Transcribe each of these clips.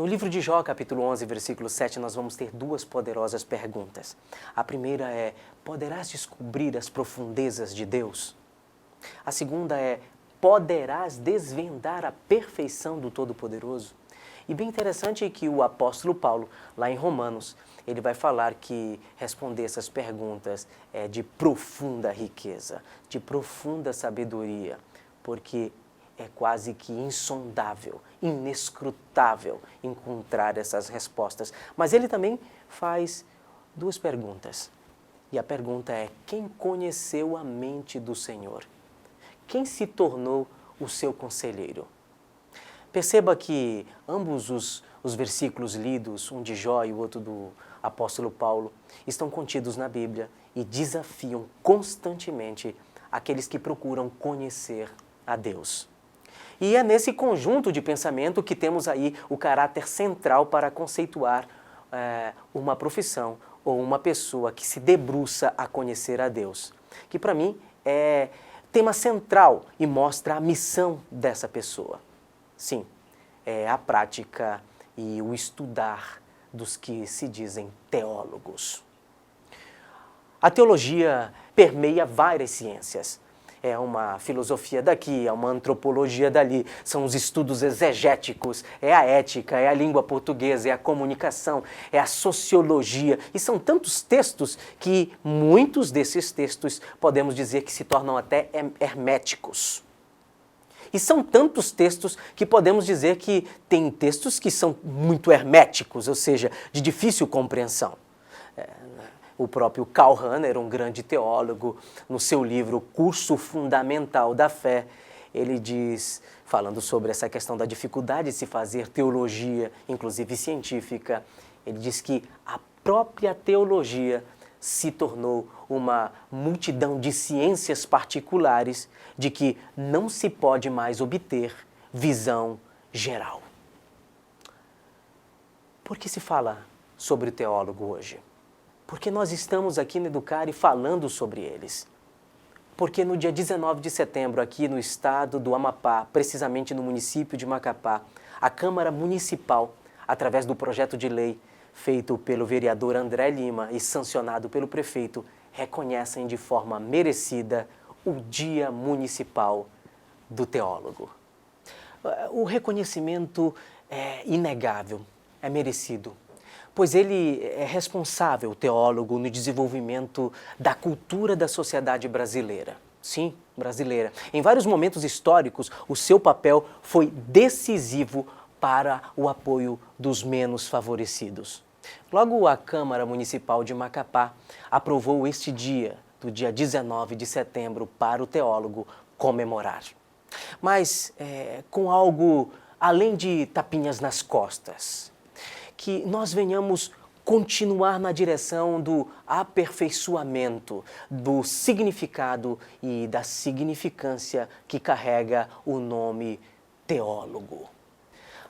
No livro de Jó, capítulo 11, versículo 7, nós vamos ter duas poderosas perguntas. A primeira é: poderás descobrir as profundezas de Deus? A segunda é: poderás desvendar a perfeição do Todo-Poderoso? E bem interessante que o apóstolo Paulo, lá em Romanos, ele vai falar que responder essas perguntas é de profunda riqueza, de profunda sabedoria, porque é quase que insondável, inescrutável encontrar essas respostas. Mas ele também faz duas perguntas. E a pergunta é: quem conheceu a mente do Senhor? Quem se tornou o seu conselheiro? Perceba que ambos os versículos lidos, um de Jó e o outro do apóstolo Paulo, estão contidos na Bíblia e desafiam constantemente aqueles que procuram conhecer a Deus. E é nesse conjunto de pensamento que temos aí o caráter central para conceituar uma profissão ou uma pessoa que se debruça a conhecer a Deus, que para mim é tema central e mostra a missão dessa pessoa. Sim, é a prática e o estudar dos que se dizem teólogos. A teologia permeia várias ciências. É uma filosofia daqui, é uma antropologia dali, são os estudos exegéticos, é a ética, é a língua portuguesa, é a comunicação, é a sociologia. E são tantos textos que muitos desses textos podemos dizer que se tornam até herméticos. E são tantos textos que podemos dizer que tem textos que são muito herméticos, ou seja, de difícil compreensão. O próprio Karl Rahner, um grande teólogo, no seu livro Curso Fundamental da Fé, ele diz, falando sobre essa questão da dificuldade de se fazer teologia, inclusive científica, ele diz que a própria teologia se tornou uma multidão de ciências particulares de que não se pode mais obter visão geral. Por que se fala sobre o teólogo hoje? Porque nós estamos aqui no Educare falando sobre eles. Porque no dia 19 de setembro, aqui no estado do Amapá, precisamente no município de Macapá, a Câmara Municipal, através do projeto de lei feito pelo vereador André Lima e sancionado pelo prefeito, reconhecem de forma merecida o Dia Municipal do Teólogo. O reconhecimento é inegável, é merecido, pois ele é responsável, o teólogo, no desenvolvimento da cultura da sociedade brasileira. Sim, brasileira. Em vários momentos históricos, o seu papel foi decisivo para o apoio dos menos favorecidos. Logo, a Câmara Municipal de Macapá aprovou este dia, do dia 19 de setembro, para o teólogo comemorar. Mas com algo além de tapinhas nas costas, que nós venhamos continuar na direção do aperfeiçoamento, do significado e da significância que carrega o nome teólogo.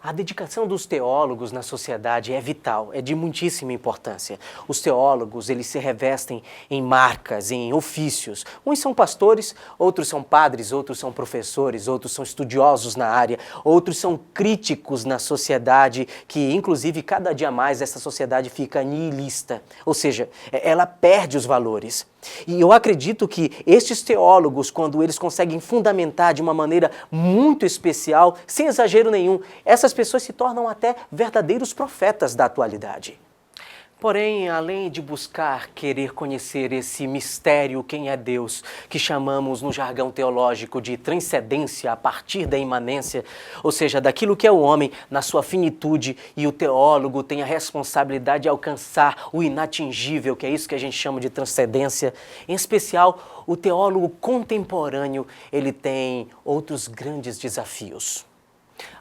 A dedicação dos teólogos na sociedade é vital, é de muitíssima importância. Os teólogos, eles se revestem em marcas, em ofícios. Uns são pastores, outros são padres, outros são professores, outros são estudiosos na área, outros são críticos na sociedade, que inclusive cada dia mais essa sociedade fica nihilista, ou seja, ela perde os valores. E eu acredito que estes teólogos, quando eles conseguem fundamentar de uma maneira muito especial, sem exagero nenhum, essas pessoas se tornam até verdadeiros profetas da atualidade. Porém, além de buscar querer conhecer esse mistério, quem é Deus, que chamamos no jargão teológico de transcendência a partir da imanência, ou seja, daquilo que é o homem na sua finitude, e o teólogo tem a responsabilidade de alcançar o inatingível, que é isso que a gente chama de transcendência. Em especial, o teólogo contemporâneo, ele tem outros grandes desafios.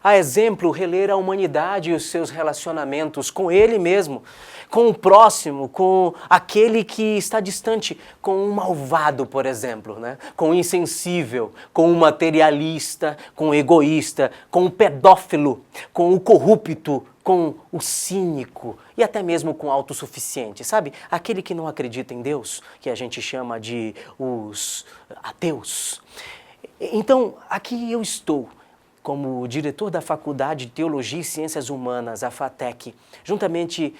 A exemplo, reler a humanidade e os seus relacionamentos com ele mesmo, com o próximo, com aquele que está distante, com um malvado, por exemplo, né? Com o insensível, com o materialista, com o egoísta, com o pedófilo, com o corrupto, com o cínico e até mesmo com o autossuficiente, sabe? Aquele que não acredita em Deus, que a gente chama de os ateus. Então, aqui eu estou como diretor da Faculdade de Teologia e Ciências Humanas, a FATEC, juntamente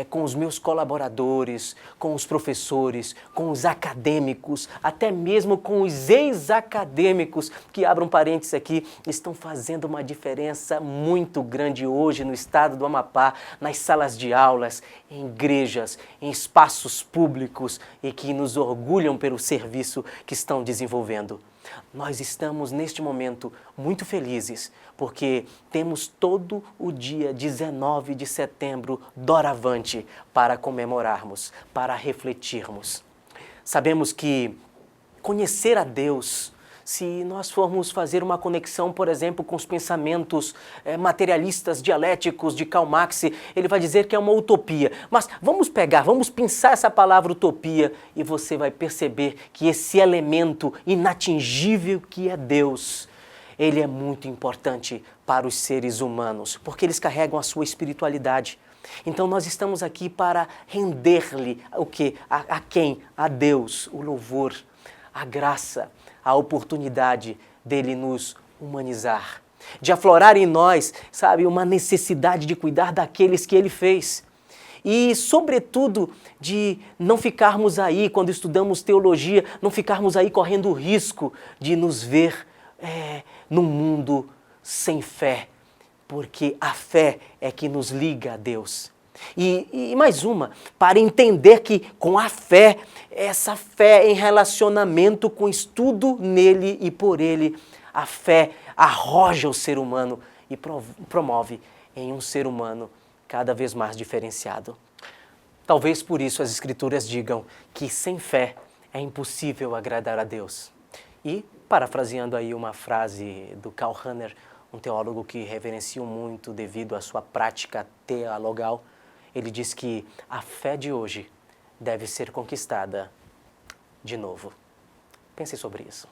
com os meus colaboradores, com os professores, com os acadêmicos, até mesmo com os ex-acadêmicos, que, abram parênteses aqui, estão fazendo uma diferença muito grande hoje no estado do Amapá, nas salas de aulas, em igrejas, em espaços públicos e que nos orgulham pelo serviço que estão desenvolvendo. Nós estamos, neste momento, muito felizes, porque temos todo o dia 19 de setembro doravante para comemorarmos, para refletirmos. Sabemos que conhecer a Deus, se nós formos fazer uma conexão, por exemplo, com os pensamentos materialistas, dialéticos de Karl Marx, ele vai dizer que é uma utopia. Mas vamos pensar essa palavra utopia e você vai perceber que esse elemento inatingível que é Deus, ele é muito importante para os seres humanos, porque eles carregam a sua espiritualidade. Então nós estamos aqui para render-lhe o quê? A quem? A Deus, o louvor, a graça, a oportunidade dele nos humanizar, de aflorar em nós, sabe, uma necessidade de cuidar daqueles que ele fez. E, sobretudo, de não ficarmos aí, quando estudamos teologia, não ficarmos aí correndo o risco de nos ver num mundo sem fé, porque a fé é que nos liga a Deus. E mais uma, para entender que com a fé, essa fé em relacionamento com estudo nele e por ele, a fé arroja o ser humano e promove em um ser humano cada vez mais diferenciado. Talvez por isso as Escrituras digam que sem fé é impossível agradar a Deus. E, parafraseando aí uma frase do Karl Rahner, um teólogo que reverencio muito devido à sua prática teologal, ele diz que a fé de hoje deve ser conquistada de novo. Pense sobre isso.